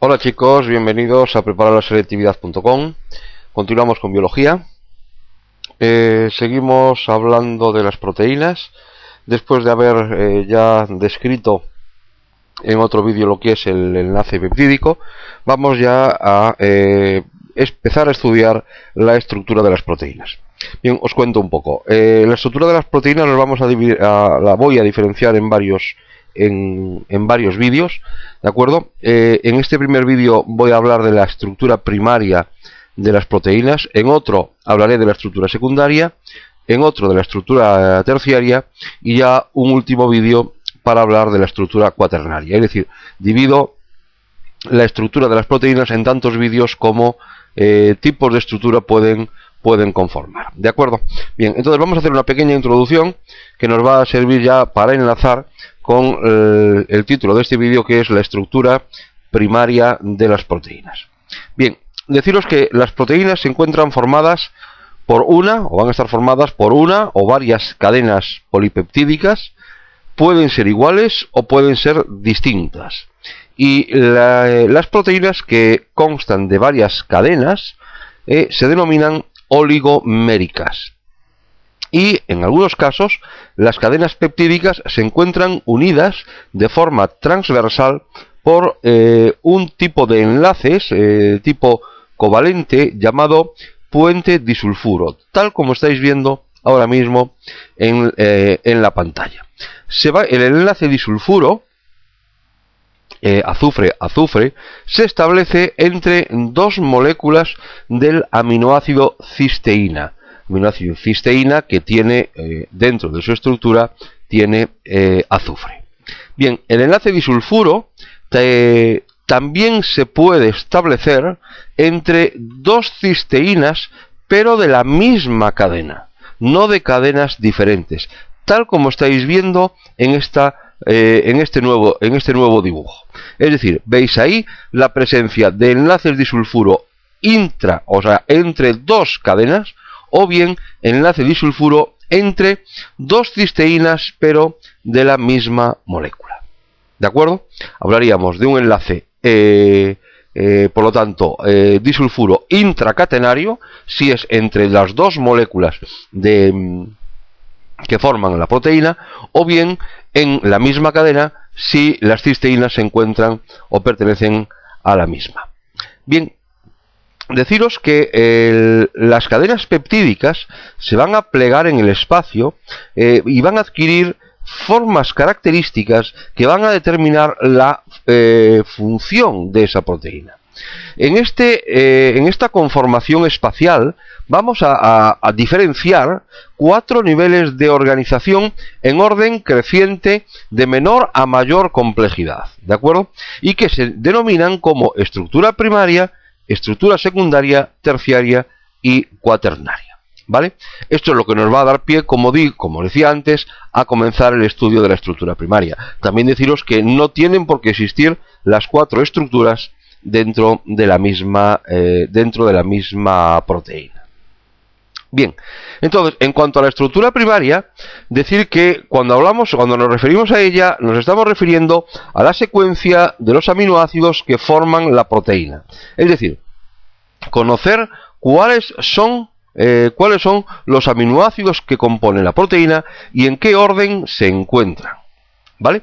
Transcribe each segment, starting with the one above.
Hola chicos, bienvenidos a prepararlaselectividad.com. Continuamos con biología. Seguimos hablando de las proteínas. Después de haber ya descrito en otro vídeo lo que es el enlace peptídico, vamos ya a empezar a estudiar la estructura de las proteínas. Bien, os cuento un poco. La estructura de las proteínas nos vamos a dividir, la voy a diferenciar en varios vídeos, ¿de acuerdo? En este primer vídeo voy a hablar de la estructura primaria de las proteínas, en otro hablaré de la estructura secundaria, en otro de la estructura terciaria y ya un último vídeo para hablar de la estructura cuaternaria. Es decir, divido la estructura de las proteínas en tantos vídeos como tipos de estructura pueden conformar, ¿de acuerdo? Bien, entonces vamos a hacer una pequeña introducción que nos va a servir ya para enlazar con el título de este vídeo, que es la estructura primaria de las proteínas. Bien, deciros que las proteínas se encuentran formadas por una, o van a estar formadas por una o varias cadenas polipeptídicas. Pueden ser iguales o pueden ser distintas. Y las proteínas que constan de varias cadenas se denominan oligoméricas. Y en algunos casos las cadenas peptídicas se encuentran unidas de forma transversal por un tipo de enlaces tipo covalente llamado puente disulfuro, tal como estáis viendo ahora mismo en la pantalla. El enlace disulfuro azufre se establece entre dos moléculas del aminoácido cisteína. Aminoácido cisteína que tiene dentro de su estructura tiene azufre. Bien, el enlace disulfuro también se puede establecer entre dos cisteínas, pero de la misma cadena, no de cadenas diferentes, tal como estáis viendo en este nuevo dibujo. Es decir, veis ahí la presencia de enlaces disulfuro entre dos cadenas, o bien enlace disulfuro entre dos cisteínas pero de la misma molécula. ¿De acuerdo? Hablaríamos de un enlace por lo tanto disulfuro intracatenario si es entre las dos moléculas que forman la proteína, o bien en la misma cadena si las cisteínas se encuentran o pertenecen a la misma. Bien, deciros que las cadenas peptídicas se van a plegar en el espacio y van a adquirir formas características que van a determinar la función de esa proteína. En esta conformación espacial vamos a diferenciar 4 niveles de organización en orden creciente de menor a mayor complejidad, ¿de acuerdo? Y que se denominan como estructura primaria, estructura secundaria, terciaria y cuaternaria, ¿vale? Esto es lo que nos va a dar pie, como decía antes, a comenzar el estudio de la estructura primaria. También deciros que no tienen por qué existir las 4 estructuras dentro de la misma proteína. Bien, entonces, en cuanto a la estructura primaria, decir que cuando nos referimos a ella, nos estamos refiriendo a la secuencia de los aminoácidos que forman la proteína. Es decir, conocer cuáles son los aminoácidos que componen la proteína y en qué orden se encuentran, ¿vale?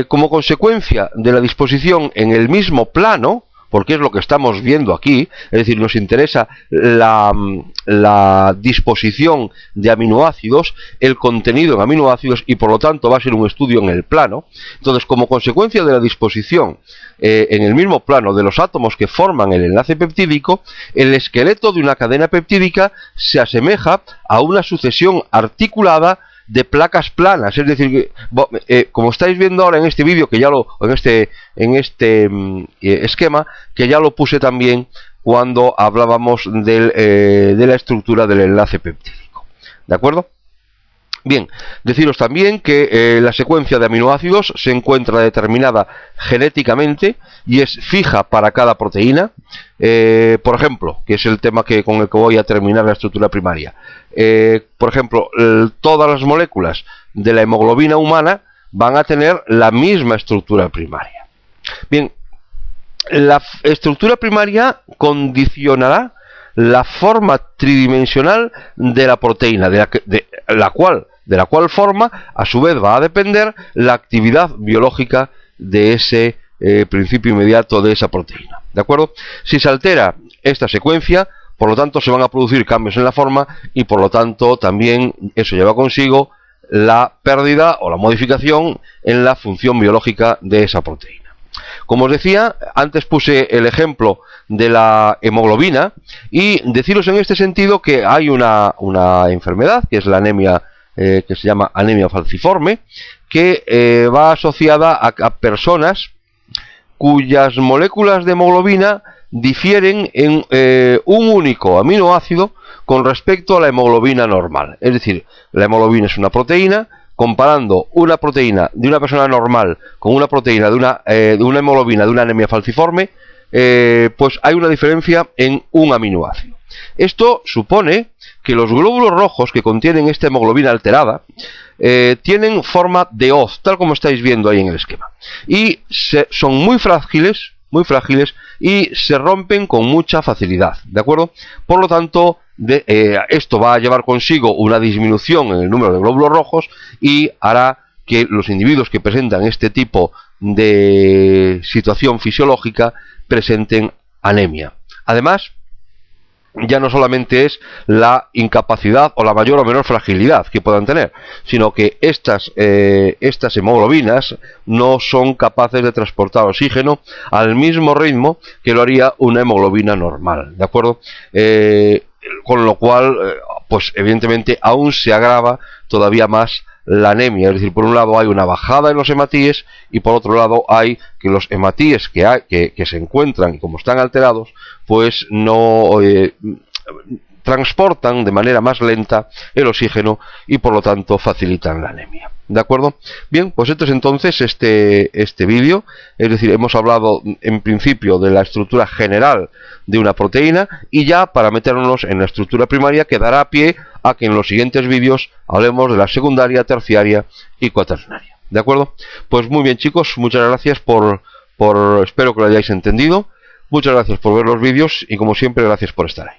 Como consecuencia de la disposición en el mismo plano, porque es lo que estamos viendo aquí, es decir, nos interesa la disposición de aminoácidos, el contenido en aminoácidos, y por lo tanto va a ser un estudio en el plano. Entonces, como consecuencia de la disposición en el mismo plano de los átomos que forman el enlace peptídico, el esqueleto de una cadena peptídica se asemeja a una sucesión articulada de placas planas, es decir, como estáis viendo ahora en este vídeo, que ya en este esquema, que ya lo puse también cuando hablábamos de la estructura del enlace peptídico, ¿de acuerdo? Bien, deciros también que la secuencia de aminoácidos se encuentra determinada genéticamente y es fija para cada proteína. Por ejemplo, que es el tema con el que voy a terminar la estructura primaria. Por ejemplo, todas las moléculas de la hemoglobina humana van a tener la misma estructura primaria. Bien, La estructura primaria condicionará la forma tridimensional de la proteína, de la cual forma a su vez va a depender la actividad biológica de ese principio inmediato de esa proteína. ¿De acuerdo? Si se altera esta secuencia, por lo tanto se van a producir cambios en la forma y por lo tanto también eso lleva consigo la pérdida o la modificación en la función biológica de esa proteína. Como os decía, antes puse el ejemplo de la hemoglobina y deciros en este sentido que hay una enfermedad que es la anemia, que se llama anemia falciforme, que va asociada a personas cuyas moléculas de hemoglobina difieren en un único aminoácido con respecto a la hemoglobina normal. Es decir, la hemoglobina es una proteína. Comparando una proteína de una persona normal con una proteína de una hemoglobina de una anemia falciforme, pues hay una diferencia en un aminoácido. Esto supone que los glóbulos rojos que contienen esta hemoglobina alterada tienen forma de hoz, tal como estáis viendo ahí en el esquema, y son muy frágiles y se rompen con mucha facilidad, ¿de acuerdo? Por lo tanto, esto va a llevar consigo una disminución en el número de glóbulos rojos y hará que los individuos que presentan este tipo de situación fisiológica presenten anemia. Además, ya no solamente es la incapacidad o la mayor o menor fragilidad que puedan tener, sino que estas hemoglobinas no son capaces de transportar oxígeno al mismo ritmo que lo haría una hemoglobina normal, ¿de acuerdo? Con lo cual, pues evidentemente aún se agrava todavía más la anemia. Es decir, por un lado hay una bajada en los hematíes y por otro lado hay que los hematíes que se encuentran y como están alterados, pues no transportan de manera más lenta el oxígeno y por lo tanto facilitan la anemia. ¿De acuerdo? Bien, pues esto es entonces este vídeo. Es decir, hemos hablado en principio de la estructura general de una proteína y ya para meternos en la estructura primaria que dará pie a que en los siguientes vídeos hablemos de la secundaria, terciaria y cuaternaria. ¿De acuerdo? Pues muy bien, chicos, muchas gracias espero que lo hayáis entendido. Muchas gracias por ver los vídeos y como siempre gracias por estar ahí.